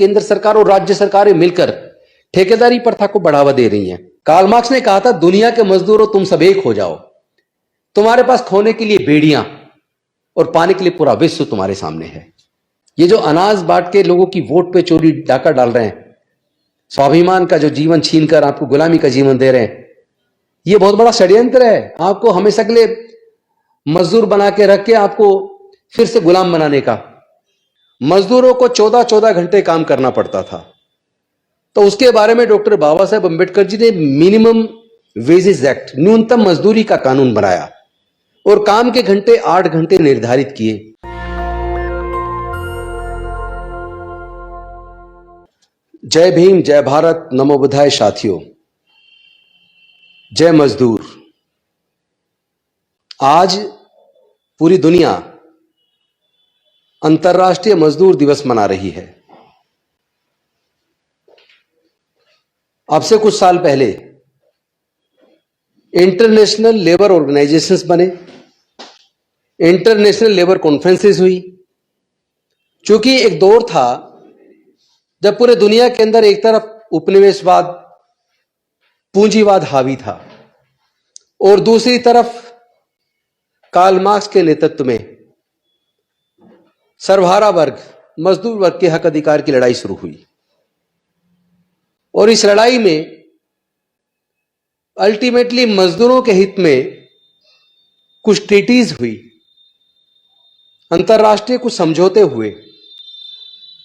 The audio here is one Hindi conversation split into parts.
केंद्र सरकार और राज्य सरकारें मिलकर ठेकेदारी प्रथा को बढ़ावा दे रही हैं। कार्ल मार्क्स ने कहा था, दुनिया के मजदूरों तुम सब एक हो जाओ, तुम्हारे पास खोने के लिए बेड़ियां और पाने के लिए पूरा विश्व तुम्हारे सामने है। ये जो अनाज बांट के लोगों की वोट पे चोरी डाका डाल रहे हैं, स्वाभिमान का जो जीवन छीनकर आपको गुलामी का जीवन दे रहे हैं, ये बहुत बड़ा षड्यंत्र है। आपको हमेशा के लिए मजदूर बना के रख के आपको फिर से गुलाम बनाने का। मजदूरों को 14-14 घंटे काम करना पड़ता था, तो उसके बारे में डॉक्टर बाबा साहेब अंबेडकर जी ने मिनिमम वेजेस एक्ट, न्यूनतम मजदूरी का कानून बनाया और काम के घंटे 8 घंटे निर्धारित किए। जय भीम, जय भारत, नमो बुद्धाय साथियों, जय मजदूर। आज पूरी दुनिया अंतर्राष्ट्रीय मजदूर दिवस मना रही है। अब से कुछ साल पहले इंटरनेशनल लेबर ऑर्गेनाइजेशंस बने, इंटरनेशनल लेबर कॉन्फ्रेंसेस हुई। क्योंकि एक दौर था जब पूरे दुनिया के अंदर एक तरफ उपनिवेशवाद, पूंजीवाद हावी था और दूसरी तरफ कार्ल मार्क्स के नेतृत्व में सर्वहारा वर्ग, मजदूर वर्ग के हक अधिकार की लड़ाई शुरू हुई। और इस लड़ाई में अल्टीमेटली मजदूरों के हित में कुछ ट्रीटीज हुई, अंतर्राष्ट्रीय कुछ समझौते हुए।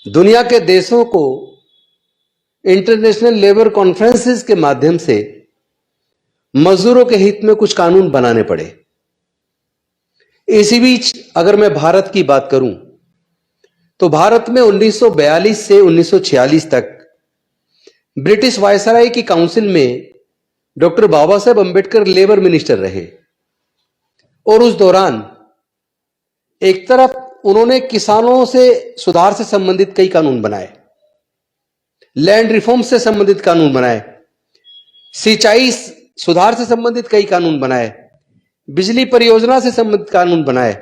दुनिया के देशों को इंटरनेशनल लेबर कॉन्फ्रेंसेस के माध्यम से मजदूरों के हित में कुछ कानून बनाने पड़े। इसी बीच अगर मैं भारत की बात करूं तो भारत में 1942 से 1946 तक ब्रिटिश वायसराय की काउंसिल में doctor Baba Saheb Ambedkar labour minister रहे। और उस दौरान एक तरफ उन्होंने किसानों से सुधार से संबंधित कई कानून बनाए, लैंड रिफॉर्म से संबंधित कानून बनाए, सिंचाई सुधार से संबंधित कई कानून बनाए, बिजली परियोजना से संबंधित कानून बनाए।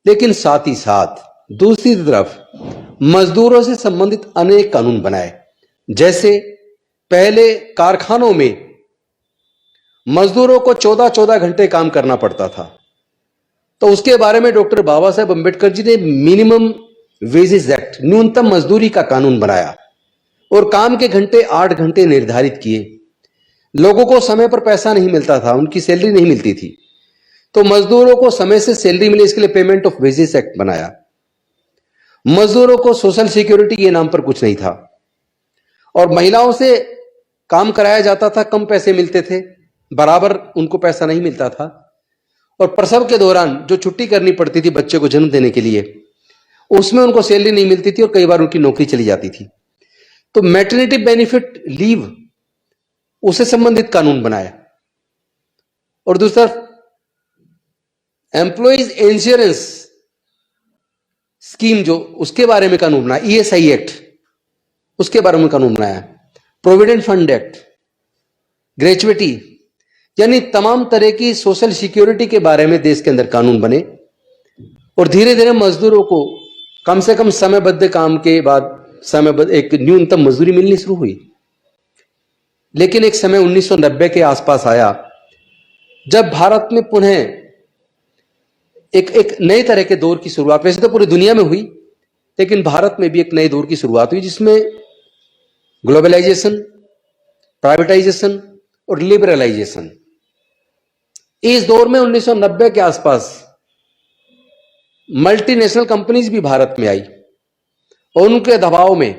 लेकिन साथ ही साथ दूसरी तरफ मजदूरों से संबंधित अनेक कानून बनाए। जैसे पहले कारखानों में मजदूरों को 14-14 घंटे काम करना पड़ता था, तो उसके बारे में डॉक्टर बाबा साहेब अंबेडकर जी ने मिनिमम वेजेस एक्ट, न्यूनतम मजदूरी का कानून बनाया और काम के घंटे 8 घंटे निर्धारित किए। लोगों को समय पर पैसा नहीं मिलता था, उनकी सैलरी नहीं मिलती थी, तो मजदूरों को समय से सैलरी मिले, इसके लिए पेमेंट ऑफ वेजेस एक्ट बनाया। मजदूरों को सोशल सिक्योरिटी के नाम पर कुछ नहीं था और महिलाओं से काम कराया जाता था, कम पैसे मिलते थे, बराबर उनको पैसा नहीं मिलता था। और प्रसव के दौरान जो छुट्टी करनी पड़ती थी बच्चे को जन्म देने के लिए, उसमें उनको सैलरी नहीं मिलती थी और कई बार उनकी नौकरी चली जाती थी। तो मैटरनिटी बेनिफिट लीव, उससे संबंधित कानून बनाया। और दूसरा एम्प्लॉइज इंश्योरेंस स्कीम, जो उसके बारे में कानून बनाया, ईएसआई एक्ट, उसके बारे में कानून बनाया। प्रोविडेंट फंड एक्ट, ग्रेचुइटी, यानी तमाम तरह की सोशल सिक्योरिटी के बारे में देश के अंदर कानून बने। और धीरे धीरे मजदूरों को कम से कम समयबद्ध काम के बाद समयबद्ध एक न्यूनतम मजदूरी मिलनी शुरू हुई। लेकिन एक समय 1990 के आसपास आया जब भारत में पुनः एक नए तरह के दौर की शुरुआत, वैसे तो पूरी दुनिया में हुई, लेकिन भारत में भी एक नए दौर की शुरुआत हुई, जिसमें ग्लोबलाइजेशन, प्राइवेटाइजेशन और लिबरलाइजेशन। इस दौर में 1990 के आसपास मल्टीनेशनल कंपनीज भी भारत में आई और उनके दबाव में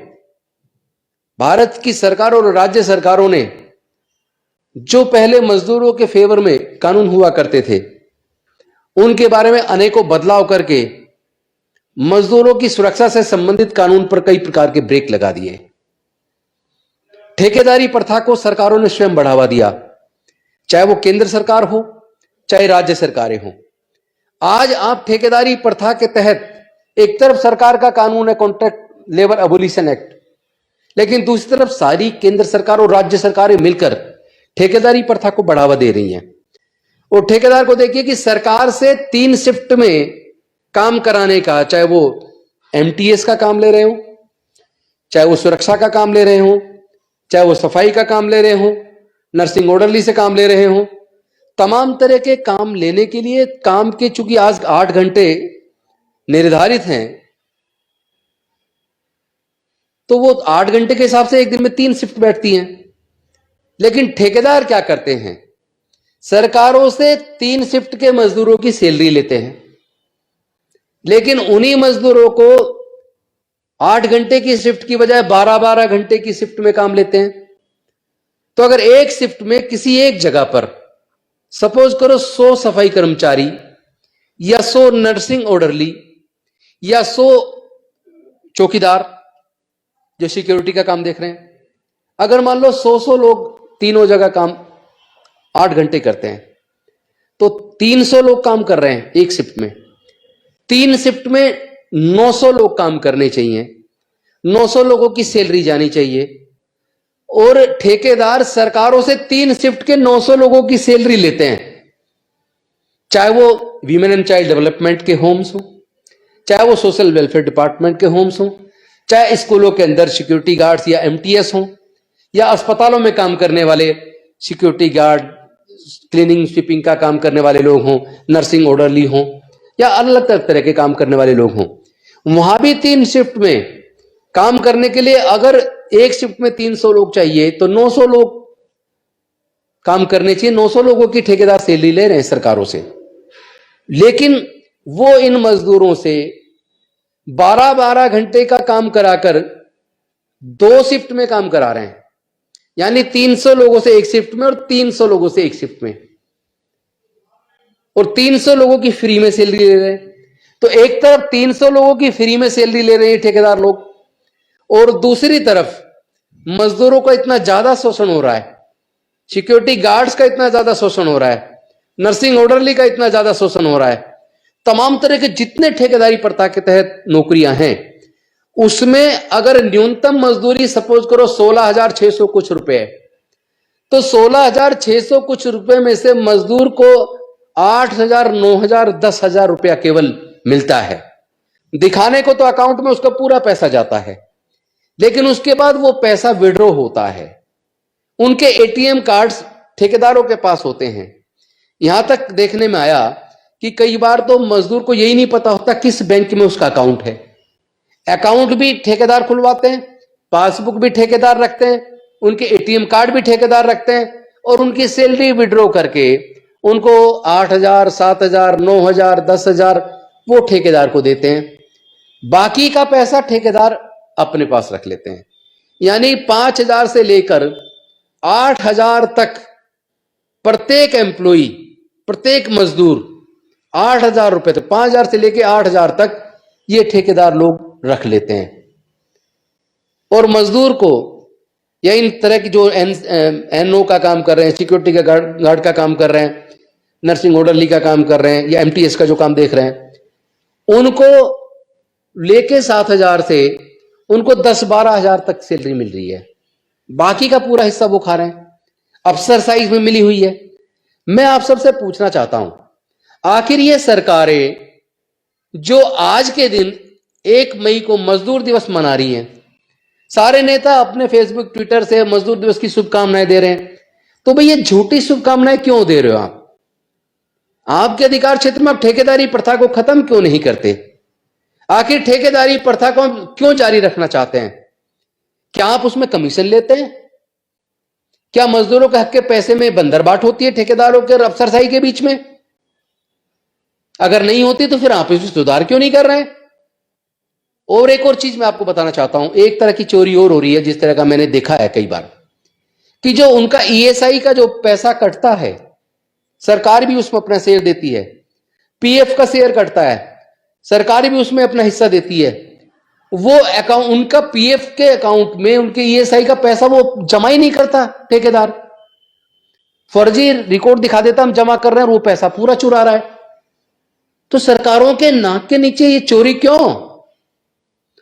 भारत की सरकार और राज्य सरकारों ने जो पहले मजदूरों के फेवर में कानून हुआ करते थे, उनके बारे में अनेकों बदलाव करके मजदूरों की सुरक्षा से संबंधित कानून पर कई प्रकार के ब्रेक लगा दिए। ठेकेदारी प्रथा को सरकारों ने स्वयं बढ़ावा दिया, चाहे वो केंद्र सरकार हो चाहे राज्य सरकारें हो। आज आप ठेकेदारी प्रथा के तहत एक तरफ सरकार का कानून है कॉन्ट्रैक्ट लेबर अबोलिशन एक्ट, लेकिन दूसरी तरफ सारी केंद्र सरकार और राज्य सरकारें मिलकर ठेकेदारी प्रथा को बढ़ावा दे रही हैं। और ठेकेदार को देखिए कि सरकार से 3 शिफ्ट में काम कराने का, चाहे वो एमटीएस का काम ले रहे हो, चाहे वो सुरक्षा का काम ले रहे हों, चाहे वो सफाई का काम ले रहे हों, नर्सिंग ऑर्डरली से काम ले रहे हों, तमाम तरह के काम लेने के लिए काम के चूंकि आज 8 घंटे निर्धारित हैं, तो वो 8 घंटे के हिसाब से एक दिन में 3 शिफ्ट बैठती हैं। लेकिन ठेकेदार क्या करते हैं, सरकारों से 3 शिफ्ट के मजदूरों की सैलरी लेते हैं, लेकिन उन्हीं मजदूरों को 8 घंटे की शिफ्ट की बजाय 12-12 घंटे की शिफ्ट में काम लेते हैं। तो अगर एक शिफ्ट में किसी एक जगह पर सपोज करो 100 सफाई कर्मचारी या 100 नर्सिंग ऑर्डरली या 100 चौकीदार जो सिक्योरिटी का काम देख रहे हैं, अगर मान लो 100 लोग तीनों जगह काम 8 घंटे करते हैं, तो 300 लोग काम कर रहे हैं एक शिफ्ट में। 3 शिफ्ट में 900 लोग काम करने चाहिए, 900 लोगों की सैलरी जानी चाहिए, और ठेकेदार सरकारों से 3 शिफ्ट के 900 लोगों की सैलरी लेते हैं, चाहे वो वीमेन एंड चाइल्ड डेवलपमेंट के होम्स हो, चाहे वो सोशल वेलफेयर डिपार्टमेंट के होम्स हो, चाहे स्कूलों के अंदर सिक्योरिटी गार्ड्स या एमटीएस हो, या अस्पतालों में काम करने वाले सिक्योरिटी गार्ड, क्लीनिंग स्वीपिंग का काम करने वाले लोग हों, नर्सिंग ऑर्डरली हों, या अलग अलग तरह के काम करने वाले लोग हों। वहां भी 3 शिफ्ट में काम करने के लिए अगर एक शिफ्ट में 300 लोग चाहिए तो 900 लोग काम करने चाहिए। 900 लोगों की ठेकेदार सैलरी ले रहे हैं सरकारों से, लेकिन वो इन मजदूरों से 12-12 घंटे का काम कराकर 2 शिफ्ट में काम करा रहे हैं, यानी 300 लोगों से एक शिफ्ट में और 300 लोगों से एक शिफ्ट में, और 300 लोगों की फ्री में सैलरी ले रहे हैं। तो एक तरफ 300 लोगों की फ्री में सैलरी ले रहे हैं ठेकेदार लोग, और दूसरी तरफ मजदूरों का इतना ज्यादा शोषण हो रहा है, सिक्योरिटी गार्ड्स का इतना ज्यादा शोषण हो रहा है, नर्सिंग ऑर्डरली का इतना ज्यादा शोषण हो रहा है, तमाम तरह के जितने ठेकेदारी प्रथा के तहत नौकरियां हैं, उसमें अगर न्यूनतम मजदूरी सपोज करो 16,600 कुछ रुपए है, तो 16,600 कुछ रुपए में से मजदूर को 8,000, 9,000, 10,000 रुपया केवल मिलता है। दिखाने को तो अकाउंट में उसका पूरा पैसा जाता है, लेकिन उसके बाद वो पैसा विड्रॉ होता है। उनके एटीएम कार्ड्स ठेकेदारों के पास होते हैं। यहां तक देखने में आया कि कई बार तो मजदूर को यही नहीं पता होता किस बैंक में उसका अकाउंट है। अकाउंट भी ठेकेदार खुलवाते हैं, पासबुक भी ठेकेदार रखते हैं, उनके एटीएम कार्ड भी ठेकेदार रखते हैं, और उनकी सैलरी विड्रॉ करके उनको 8,000, 7,000, 9,000, 10,000 वो ठेकेदार को देते हैं। बाकी का पैसा ठेकेदार अपने पास रख लेते हैं। यानी 5,000 से लेकर 8,000 तक प्रत्येक एम्प्लॉई, प्रत्येक मजदूर 8,000 रुपए, तो 5,000 से लेकर 8,000 तक ये ठेकेदार लोग रख लेते हैं। और मजदूर को या इन तरह की जो एनओ का काम कर रहे हैं, सिक्योरिटी का गार्ड का काम कर रहे हैं, नर्सिंग ऑर्डरली का काम कर रहे हैं, या एमटीएस का जो काम देख रहे हैं, उनको लेके 7,000 से उनको 10-12,000 तक सैलरी मिल रही है। बाकी का पूरा हिस्सा वो खा रहे हैं, अफसर साइज में मिली हुई है। मैं आप सबसे पूछना चाहता हूं, आखिर ये सरकारें जो आज के दिन 1 मई को मजदूर दिवस मना रही हैं, सारे नेता अपने फेसबुक ट्विटर से मजदूर दिवस की शुभकामनाएं दे रहे हैं, तो भाई ये झूठी शुभकामनाएं क्यों दे रहे हो आप? आपके अधिकार क्षेत्र में आप ठेकेदारी प्रथा को खत्म क्यों नहीं करते? आखिर ठेकेदारी प्रथा को क्यों जारी रखना चाहते हैं? क्या आप उसमें कमीशन लेते हैं? क्या मजदूरों के हक के पैसे में बंदरबाट होती है ठेकेदारों के और अफसरशाही के बीच में? अगर नहीं होती तो फिर आप इसमें सुधार क्यों नहीं कर रहे हैं? और एक और चीज मैं आपको बताना चाहता हूं, एक तरह की चोरी और हो रही है, जिस तरह का मैंने देखा है कई बार, कि जो उनका ईएसआई का जो पैसा कटता है, सरकार भी उसमें अपना शेयर देती है, पीएफ का शेयर कटता है, सरकार भी उसमें अपना हिस्सा देती है। वो अकाउंट, उनका पीएफ के अकाउंट में उनके ईएसआई का पैसा वो जमा ही नहीं करता ठेकेदार, फर्जी रिकॉर्ड दिखा देता हम जमा कर रहे हैं, और वो पैसा पूरा चुरा रहा है। तो सरकारों के नाक के नीचे ये चोरी क्यों?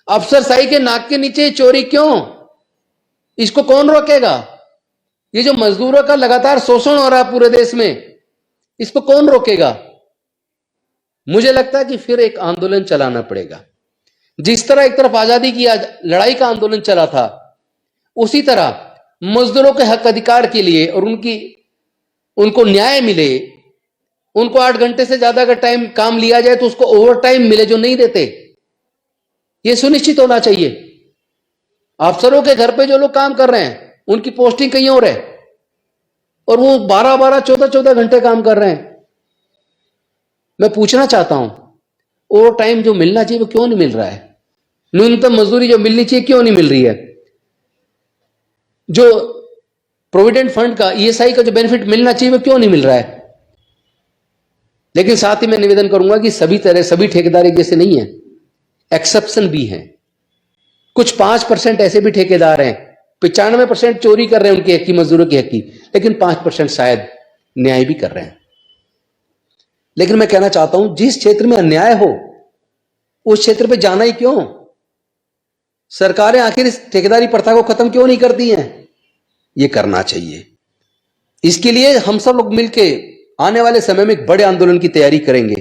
अफसरशाही के नाक के नीचे ये चोरी क्यों? इसको कौन रोकेगा? ये जो मजदूरों का लगातार शोषण हो रहा है पूरे देश में, इसको कौन रोकेगा? मुझे लगता है कि फिर एक आंदोलन चलाना पड़ेगा, जिस तरह एक तरफ आजादी की लड़ाई का आंदोलन चला था, उसी तरह मजदूरों के हक अधिकार के लिए और उनको न्याय मिले, उनको 8 घंटे से ज्यादा अगर टाइम काम लिया जाए तो उसको ओवर टाइम मिले जो नहीं देते, यह सुनिश्चित होना चाहिए। अफसरों के घर पे जो लोग काम कर रहे हैं उनकी पोस्टिंग कहीं और है और वो 12-12, 14-14 घंटे काम कर रहे हैं। मैं पूछना चाहता हूं, ओवर टाइम जो मिलना चाहिए वो क्यों नहीं मिल रहा है? न्यूनतम मजदूरी जो मिलनी चाहिए क्यों नहीं मिल रही है? जो प्रोविडेंट फंड का, ईएसआई का जो बेनिफिट मिलना चाहिए वो क्यों नहीं मिल रहा है? लेकिन साथ ही मैं निवेदन करूंगा कि सभी ठेकेदार एक जैसे नहीं है, एक्सेप्शन भी हैं। कुछ 5% ऐसे भी ठेकेदार हैं, 95% चोरी कर रहे हैं उनके हक की, मजदूरों की हक की, लेकिन 5% शायद न्याय भी कर रहे हैं। लेकिन मैं कहना चाहता हूं, जिस क्षेत्र में अन्याय हो उस क्षेत्र पे जाना ही क्यों? सरकारें आखिर इस ठेकेदारी प्रथा को खत्म क्यों नहीं करती हैं? ये करना चाहिए। इसके लिए हम सब लोग मिलकर आने वाले समय में एक बड़े आंदोलन की तैयारी करेंगे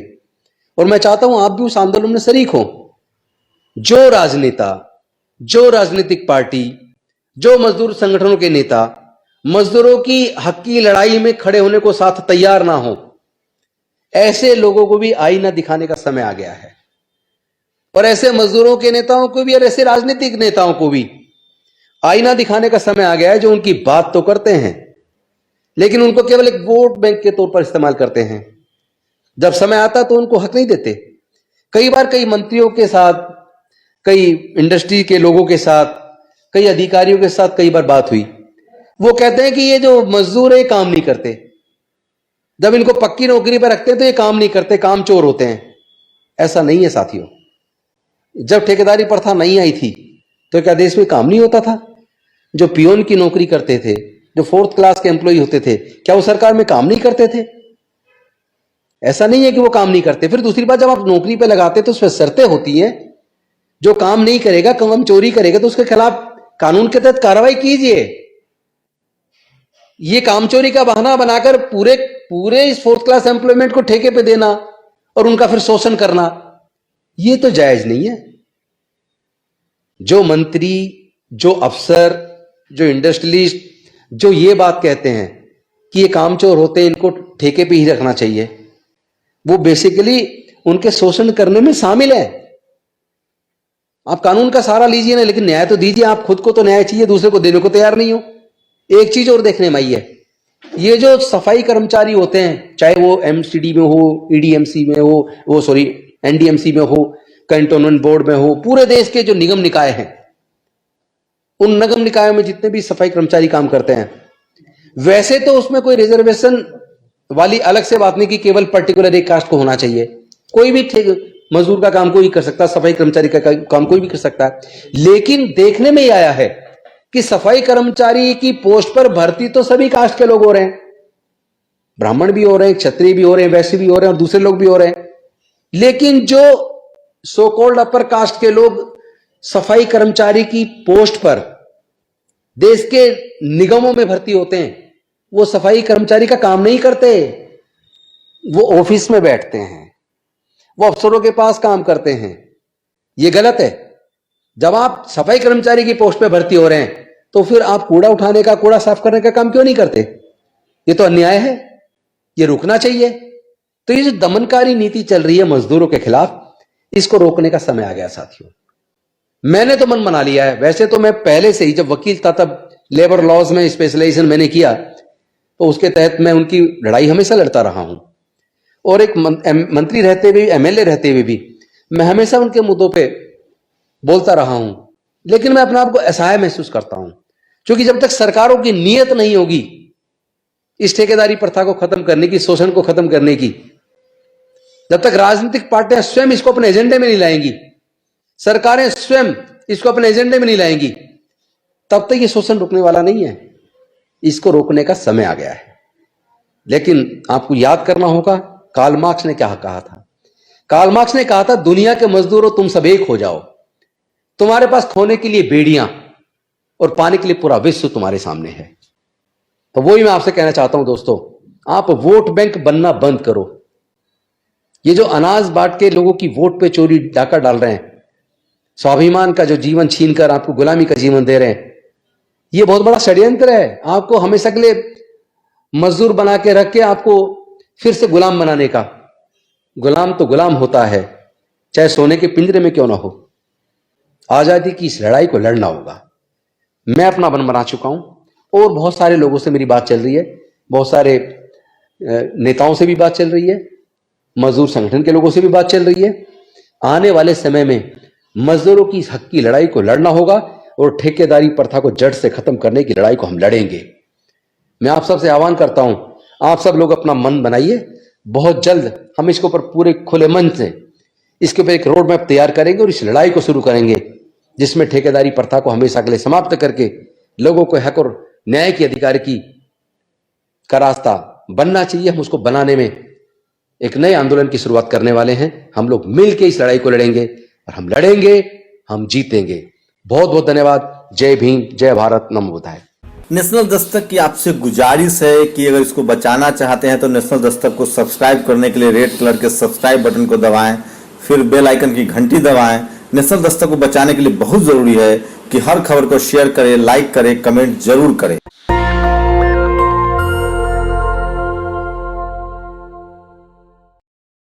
और मैं चाहता हूं आप भी उस आंदोलन में शरीक हो। जो राजनेता, जो राजनीतिक पार्टी, जो मजदूर संगठनों के नेता मजदूरों की हक की लड़ाई में खड़े होने को साथ तैयार ना हो, ऐसे लोगों को भी आईना दिखाने का समय आ गया है। और ऐसे मजदूरों के नेताओं को भी और ऐसे राजनीतिक नेताओं को भी आईना दिखाने का समय आ गया है, जो उनकी बात तो करते हैं लेकिन उनको केवल एक वोट बैंक के तौर पर इस्तेमाल करते हैं। जब समय आता तो उनको हक नहीं देते। कई बार कई मंत्रियों के साथ, कई इंडस्ट्री के लोगों के साथ, कई अधिकारियों के साथ कई बार बात हुई। वो कहते हैं कि ये जो मजदूर है काम नहीं करते, जब इनको पक्की नौकरी पर रखते हैं तो ये काम नहीं करते, काम चोर होते हैं। ऐसा नहीं है साथियों। जब ठेकेदारी प्रथा नहीं आई थी तो क्या देश में काम नहीं होता था? जो पियोन की नौकरी करते थे, जो 4th क्लास के एम्प्लॉय होते थे, क्या वो सरकार में काम नहीं करते थे? ऐसा नहीं है कि वो काम नहीं करते। फिर दूसरी बात, जब आप नौकरी पे लगाते तो उसमें शर्तें होती हैं। जो काम नहीं करेगा, काम चोरी करेगा तो उसके खिलाफ कानून के तहत कार्रवाई कीजिए। ये काम चोरी का बहाना बनाकर पूरे इस 4th क्लास एम्प्लॉयमेंट को ठेके पे देना और उनका फिर शोषण करना, ये तो जायज नहीं है। जो मंत्री, जो अफसर, जो इंडस्ट्रियलिस्ट जो ये बात कहते हैं कि ये कामचोर होते हैं, इनको ठेके पे ही रखना चाहिए, वो बेसिकली उनके शोषण करने में शामिल है। आप कानून का सहारा लीजिए ना, लेकिन न्याय तो दीजिए। आप खुद को तो न्याय चाहिए, दूसरे को देने को तैयार नहीं हो। एक चीज और देखने में आई है, ये जो सफाई कर्मचारी होते हैं, चाहे वो एमसीडी में हो, ईडीएमसी में हो, एनडीएमसी में हो, कैंटोनमेंट बोर्ड में हो, पूरे देश के जो निगम निकाय हैं, उन निगम निकायों में जितने भी सफाई कर्मचारी काम करते हैं, वैसे तो उसमें कोई रिजर्वेशन वाली अलग से बात नहीं कि केवल पर्टिकुलर एक कास्ट को होना चाहिए। कोई भी मजदूर का काम कोई भी कर सकता है, सफाई कर्मचारी का काम कोई भी कर सकता है। लेकिन देखने में ही आया है कि सफाई कर्मचारी की पोस्ट पर भर्ती तो सभी कास्ट के लोग हो रहे हैं। ब्राह्मण भी हो रहे हैं, क्षत्रिय भी हो रहे हैं, वैश्य भी हो रहे हैं और दूसरे लोग भी हो रहे हैं। लेकिन जो सो कॉल्ड अपर कास्ट के लोग सफाई कर्मचारी की पोस्ट पर देश के निगमों में भर्ती होते हैं, वो सफाई कर्मचारी का काम नहीं करते। वो ऑफिस में बैठते हैं, वो अफसरों के पास काम करते हैं। ये गलत है। जब आप सफाई कर्मचारी की पोस्ट पे भर्ती हो रहे हैं तो फिर आप कूड़ा उठाने का, कूड़ा साफ करने का काम क्यों नहीं करते? ये तो अन्याय है, ये रुकना चाहिए। तो ये जो दमनकारी नीति चल रही है मजदूरों के खिलाफ, इसको रोकने का समय आ गया साथियों। मैंने तो मन बना लिया है। वैसे तो मैं पहले से ही जब वकील था तब लेबर लॉज में स्पेशलाइजेशन मैंने किया, तो उसके तहत मैं उनकी लड़ाई हमेशा लड़ता रहा हूं। और एक मंत्री रहते हुए, एमएलए रहते हुए भी मैं हमेशा उनके मुद्दों पे बोलता रहा हूं। लेकिन मैं अपने आप को असहाय महसूस करता हूं, क्योंकि जब तक सरकारों की नीयत नहीं होगी इस ठेकेदारी प्रथा को खत्म करने की, शोषण को खत्म करने की, जब तक राजनीतिक पार्टियां स्वयं इसको अपने एजेंडे में नहीं लाएंगी, सरकारें स्वयं इसको अपने एजेंडे में नहीं लाएंगी, तब तक ये शोषण रुकने वाला नहीं है। इसको रोकने का समय आ गया है। लेकिन आपको याद करना होगा कार्ल मार्क्स ने क्या कहा था। कार्ल मार्क्स ने कहा था, दुनिया के मजदूरों तुम सब एक हो जाओ, तुम्हारे पास खोने के लिए बेड़ियां और पाने के लिए पूरा विश्व तुम्हारे सामने है। तो वही मैं आपसे कहना चाहता हूं दोस्तों, आप वोट बैंक बनना बंद करो। ये जो अनाज बांट के लोगों की वोट पे चोरी डाका डाल रहे हैं, स्वाभिमान का जो जीवन छीनकर आपको गुलामी का जीवन दे रहे हैं, ये बहुत बड़ा षड्यंत्र है आपको हमेशा के लिए मजदूर बना के रख के आपको फिर से गुलाम बनाने का। गुलाम तो गुलाम होता है, चाहे सोने के पिंजरे में क्यों ना हो। आजादी की इस लड़ाई को लड़ना होगा। मैं अपना मन बना चुका हूं और बहुत सारे लोगों से मेरी बात चल रही है, बहुत सारे नेताओं से भी बात चल रही है, मजदूर संगठन के लोगों से भी बात चल रही है। आने वाले समय में मजदूरों की इस हक की लड़ाई को लड़ना होगा और ठेकेदारी प्रथा को जड़ से खत्म करने की लड़ाई को हम लड़ेंगे। मैं आप सबसे आह्वान करता हूं, आप सब लोग अपना मन बनाइए। बहुत जल्द हम इसके ऊपर पूरे खुले मन से इसके ऊपर एक रोड मैप तैयार करेंगे और इस लड़ाई को शुरू करेंगे, जिसमें ठेकेदारी प्रथा को हमेशा के लिए समाप्त करके लोगों को हक और न्याय के अधिकार की का रास्ता बनना चाहिए। हम उसको बनाने में एक नए आंदोलन की शुरुआत करने वाले हैं। हम लोग मिलकर इस लड़ाई को लड़ेंगे और हम लड़ेंगे, हम जीतेंगे। बहुत बहुत धन्यवाद। जय भीम, जय भारत, नमो बुद्धाय। नेशनल दस्तक की आपसे गुजारिश है कि अगर इसको बचाना चाहते हैं तो नेशनल दस्तक को सब्सक्राइब करने के लिए रेड कलर के सब्सक्राइब बटन को दबाएं, फिर बेल आइकन की घंटी दबाएं। नेशनल दस्तक को बचाने के लिए बहुत जरूरी है कि हर खबर को शेयर करें, लाइक करें, कमेंट जरूर करें।